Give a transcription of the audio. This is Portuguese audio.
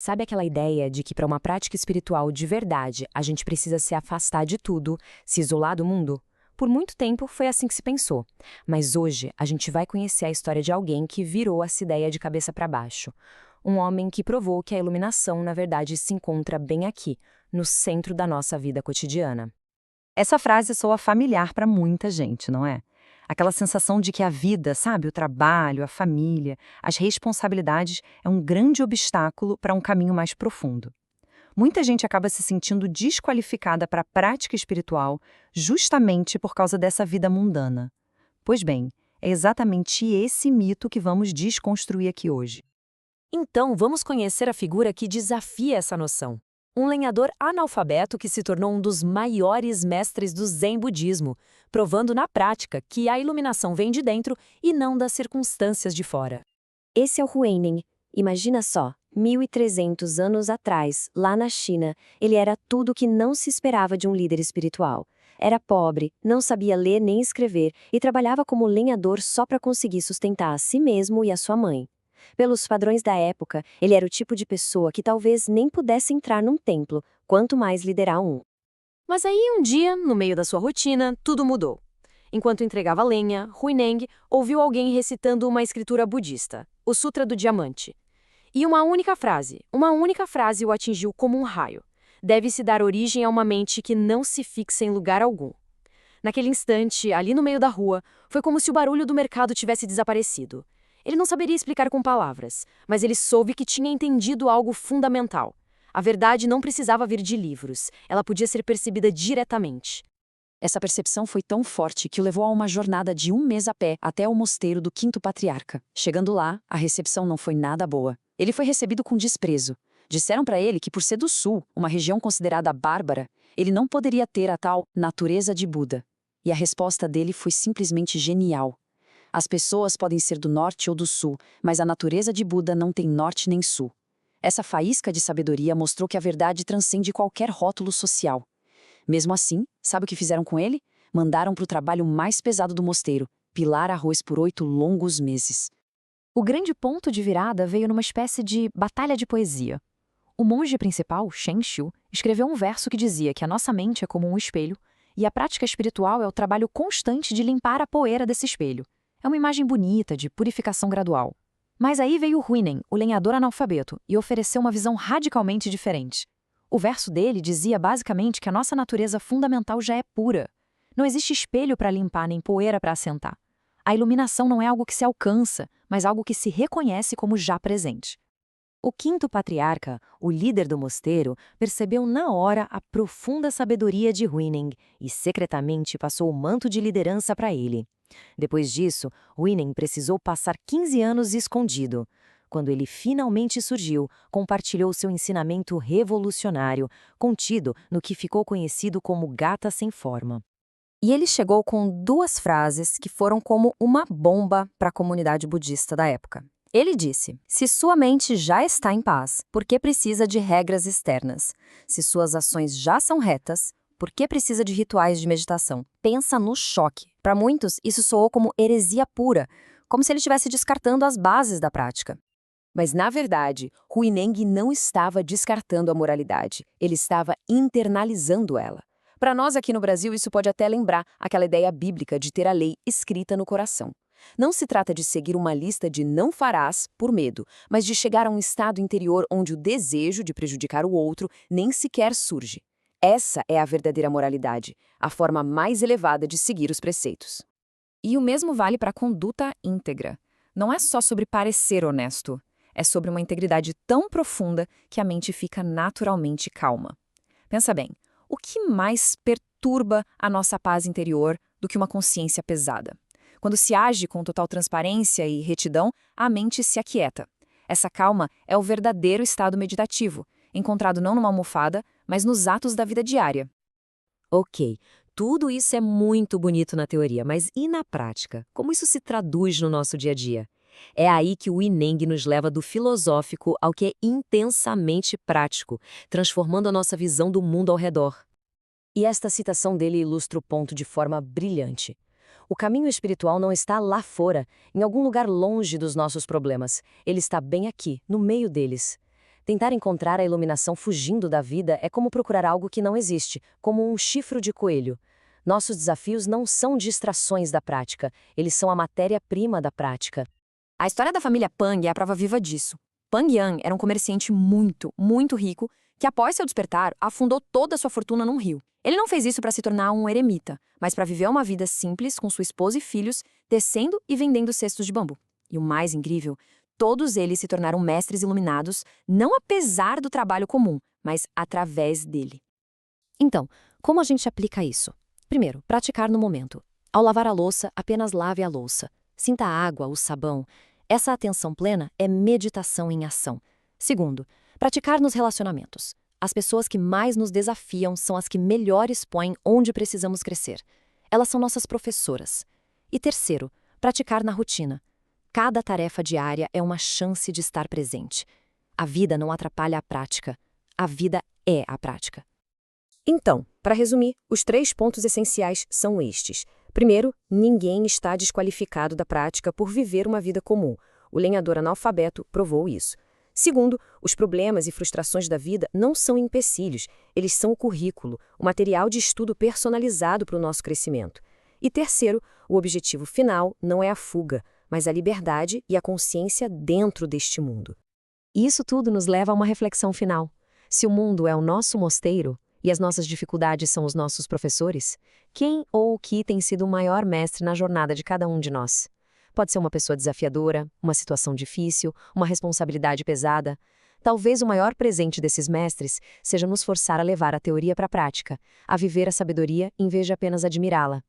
Sabe aquela ideia de que para uma prática espiritual de verdade a gente precisa se afastar de tudo, se isolar do mundo? Por muito tempo foi assim que se pensou. Mas hoje a gente vai conhecer a história de alguém que virou essa ideia de cabeça para baixo. Um homem que provou que a iluminação, na verdade, se encontra bem aqui, no centro da nossa vida cotidiana. Essa frase soa familiar para muita gente, não é? Aquela sensação de que a vida, sabe, o trabalho, a família, as responsabilidades é um grande obstáculo para um caminho mais profundo. Muita gente acaba se sentindo desqualificada para a prática espiritual justamente por causa dessa vida mundana. Pois bem, é exatamente esse mito que vamos desconstruir aqui hoje. Então, vamos conhecer a figura que desafia essa noção. Um lenhador analfabeto que se tornou um dos maiores mestres do Zen budismo, provando na prática que a iluminação vem de dentro e não das circunstâncias de fora. Esse é o Huineng. Imagina só, 1.300 anos atrás, lá na China, ele era tudo o que não se esperava de um líder espiritual. Era pobre, não sabia ler nem escrever e trabalhava como lenhador só para conseguir sustentar a si mesmo e a sua mãe. Pelos padrões da época, ele era o tipo de pessoa que talvez nem pudesse entrar num templo, quanto mais liderar um. Mas aí um dia, no meio da sua rotina, tudo mudou. Enquanto entregava lenha, Huineng ouviu alguém recitando uma escritura budista, o Sutra do Diamante. E uma única frase o atingiu como um raio. Deve-se dar origem a uma mente que não se fixa em lugar algum. Naquele instante, ali no meio da rua, foi como se o barulho do mercado tivesse desaparecido. Ele não saberia explicar com palavras, mas ele soube que tinha entendido algo fundamental. A verdade não precisava vir de livros, ela podia ser percebida diretamente. Essa percepção foi tão forte que o levou a uma jornada de 1 mês a pé até o mosteiro do Quinto Patriarca. Chegando lá, a recepção não foi nada boa. Ele foi recebido com desprezo. Disseram para ele que, por ser do sul, uma região considerada bárbara, ele não poderia ter a tal natureza de Buda. E a resposta dele foi simplesmente genial. As pessoas podem ser do norte ou do sul, mas a natureza de Buda não tem norte nem sul. Essa faísca de sabedoria mostrou que a verdade transcende qualquer rótulo social. Mesmo assim, sabe o que fizeram com ele? Mandaram para o trabalho mais pesado do mosteiro, pilar arroz por 8 longos meses. O grande ponto de virada veio numa espécie de batalha de poesia. O monge principal, Shen Xiu, escreveu um verso que dizia que a nossa mente é como um espelho e a prática espiritual é o trabalho constante de limpar a poeira desse espelho. É uma imagem bonita de purificação gradual. Mas aí veio Huineng, o lenhador analfabeto, e ofereceu uma visão radicalmente diferente. O verso dele dizia basicamente que a nossa natureza fundamental já é pura. Não existe espelho para limpar nem poeira para assentar. A iluminação não é algo que se alcança, mas algo que se reconhece como já presente. O quinto patriarca, o líder do mosteiro, percebeu na hora a profunda sabedoria de Huineng e secretamente passou o manto de liderança para ele. Depois disso, Huineng precisou passar 15 anos escondido. Quando ele finalmente surgiu, compartilhou seu ensinamento revolucionário, contido no que ficou conhecido como Gata Sem Forma. E ele chegou com 2 frases que foram como uma bomba para a comunidade budista da época. Ele disse: se sua mente já está em paz, por que precisa de regras externas? Se suas ações já são retas, por que precisa de rituais de meditação? Pensa no choque. Para muitos, isso soou como heresia pura, como se ele estivesse descartando as bases da prática. Mas, na verdade, Huineng não estava descartando a moralidade, ele estava internalizando ela. Para nós aqui no Brasil, isso pode até lembrar aquela ideia bíblica de ter a lei escrita no coração. Não se trata de seguir uma lista de não farás por medo, mas de chegar a um estado interior onde o desejo de prejudicar o outro nem sequer surge. Essa é a verdadeira moralidade, a forma mais elevada de seguir os preceitos. E o mesmo vale para a conduta íntegra. Não é só sobre parecer honesto, é sobre uma integridade tão profunda que a mente fica naturalmente calma. Pensa bem, o que mais perturba a nossa paz interior do que uma consciência pesada? Quando se age com total transparência e retidão, a mente se aquieta. Essa calma é o verdadeiro estado meditativo, encontrado não numa almofada, mas nos atos da vida diária. Ok, tudo isso é muito bonito na teoria, mas e na prática? Como isso se traduz no nosso dia a dia? É aí que o Huineng nos leva do filosófico ao que é intensamente prático, transformando a nossa visão do mundo ao redor. E esta citação dele ilustra o ponto de forma brilhante. O caminho espiritual não está lá fora, em algum lugar longe dos nossos problemas. Ele está bem aqui, no meio deles. Tentar encontrar a iluminação fugindo da vida é como procurar algo que não existe, como um chifre de coelho. Nossos desafios não são distrações da prática, eles são a matéria-prima da prática. A história da família Pang é a prova viva disso. Pang Yang era um comerciante muito, muito rico que, após seu despertar, afundou toda a sua fortuna num rio. Ele não fez isso para se tornar um eremita, mas para viver uma vida simples com sua esposa e filhos, tecendo e vendendo cestos de bambu. E o mais incrível, todos eles se tornaram mestres iluminados, não apesar do trabalho comum, mas através dele. Então, como a gente aplica isso? Primeiro, praticar no momento. Ao lavar a louça, apenas lave a louça. Sinta a água, o sabão. Essa atenção plena é meditação em ação. Segundo, praticar nos relacionamentos. As pessoas que mais nos desafiam são as que melhor expõem onde precisamos crescer. Elas são nossas professoras. E terceiro, praticar na rotina. Cada tarefa diária é uma chance de estar presente. A vida não atrapalha a prática. A vida é a prática. Então, para resumir, os 3 pontos essenciais são estes. Primeiro, ninguém está desqualificado da prática por viver uma vida comum. O lenhador analfabeto provou isso. Segundo, os problemas e frustrações da vida não são empecilhos, eles são o currículo, o material de estudo personalizado para o nosso crescimento. E terceiro, o objetivo final não é a fuga, mas a liberdade e a consciência dentro deste mundo. E isso tudo nos leva a uma reflexão final. Se o mundo é o nosso mosteiro, e as nossas dificuldades são os nossos professores, quem ou o que tem sido o maior mestre na jornada de cada um de nós? Pode ser uma pessoa desafiadora, uma situação difícil, uma responsabilidade pesada. Talvez o maior presente desses mestres seja nos forçar a levar a teoria para a prática, a viver a sabedoria em vez de apenas admirá-la.